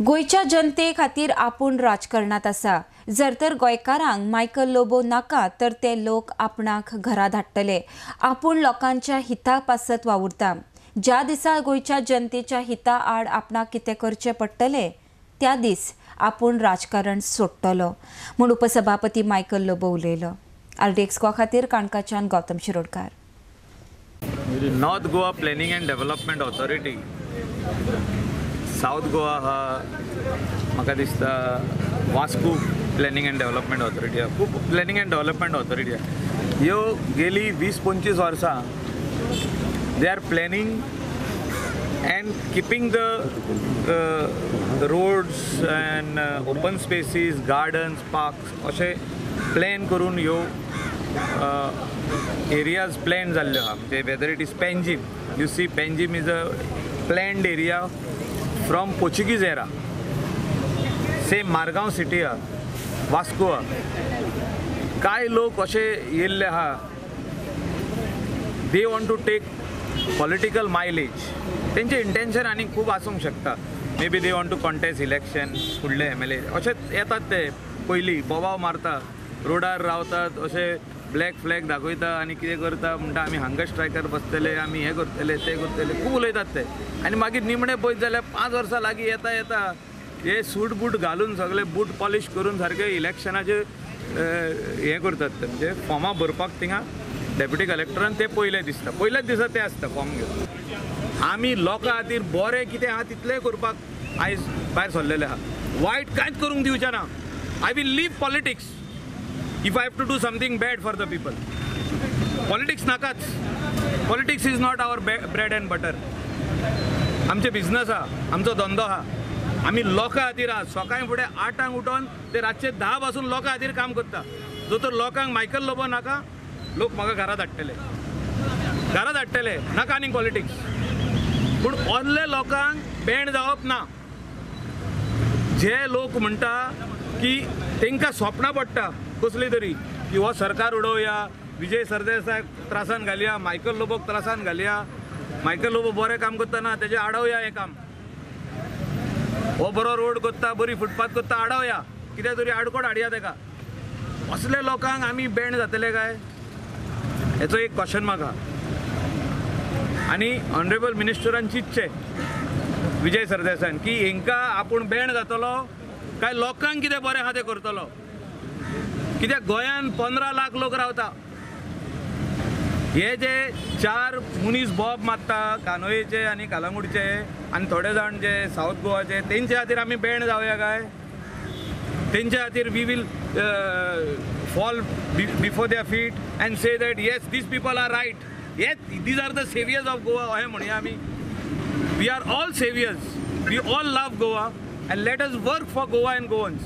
गोयच्या जनते खातीर आपूण राजकारणात आसा. जर तर गोंयकारांक मायकल लोबो नाका तर ते लोक आपणाक घरा धाडटले. आपूण लोकांच्या हिता पासत वावुरता. ज्या दिसा गोयच्या जनतेच्या हिता आड आपणाक कितें करचें पडटलें त्या दीस आपूण राजकारण सोडटलो म्हूण उपसभापती मायकल लोबो उलयलो. RTX गोवा खातीर काणकाच्यान Gautam Shirodkar. North Goa planning and development authority, south Goa म्हाका दिसता Vasco planning and development authority खूब प्लॅनिंग एंड डेव्हलपमेंट ऑथॉरिटी ह्यो गेली 20-25 वर्सां they are planning and keeping the roads and open spaces, gardens, parks अशे प्लॅन करून ह्यो areas planned जाल्ले आहा. म्हणजे whether it is Panjim, you see Panjim is a planned area from Portuguese era. Same Margao city आहा, Vasco आहा. काय लोक अशे येयल्ले आहा, they want to take political mileage. तेंचे इंटेंशन आनी खूब आसूंक शकता. May be they want to contest election, फुडले MLA अशें येतात ते पयलीं बोबाव मारता, रोडार रावतात, अशे ब्लॅक फ्लॅग दाखयता आनी कितें करता म्हणटा आमी हांगा स्ट्रायकार बसतले, आमी हें करतले तें करतले खूब उलयतात ते. आनी मागीर निमणे पळयत जाल्यार 5 वर्सां लागीं येता येता हे सूट बूट घालून सगळे बूट पॉलिश करून सारके इलेक्शनाचे हें करतात ते. म्हणजे फॉर्मां भरपाक थिंगा डेप्युटी कलेक्टरान ते पयले दिसता, पयल्याच दिसा ते आसता फॉर्म घेवन. आमी लोकां खातीर बरें कितें आहा तितलें करपाक आयज भायर सरलेले आहा. वायट कांयच करूंक दिवचें ना. I will leave politics if I have to do something bad for the people. Politics नाकाच. Politics is not our bread and butter. आमचे बिझनस आहा, आमचो धंदो आहा. आमी लोकां खातीर आहा. सकाळीं फुडें 8 उठोन ते रातचे 10 पासून लोकां खातीर काम करता. जो तर लोकांक मायकल लोबो नाका, लोक म्हाका घरा धाडटले नाका आनी पॉलिटिक्स. पूण असले लोकांक बँड जावप ना. जे लोक म्हणटा की तांकां स्वप्नां पडटा कसली तरी की हो सरकार उडोवया, विजय सरदेसाय त्रासान घालया, मायकल लोबोक त्रासान घालया, मायकल लोबो बरें काम करतना तेजें आडवया हें काम, हो बरो रोड करता, बरी फुटपाथ करता, आडवया, कितें तरी आडकोड हाडया तेका. असले लोकांक आमी बँड जातले काय, हेचो एक क्वेश्चन मार्क आहा. आनी ऑनरेबल मिनिस्टरान चिंतचें विजय सरदेसायन की हेंकां आपूण बँड जातलो काय लोकांक कितें बरें आहा तें करतलो. कित्याक गोंयान 15 लाख लोक रावता. हे जे 4 मनीस बॉब मारता कानोयेचे आनी कालांगूटचे आनी थोडे जाण जे साउथ गोवाचे, तेंचे खातीर आमी बँड जावया काय. तेंचे खातीर we will fall before their feet and say that yes, these people are right. Yes, these are the saviors of Goa. अहें म्हणया आमी. We are all saviors. We all love Goa and let us work for Goa and Goans.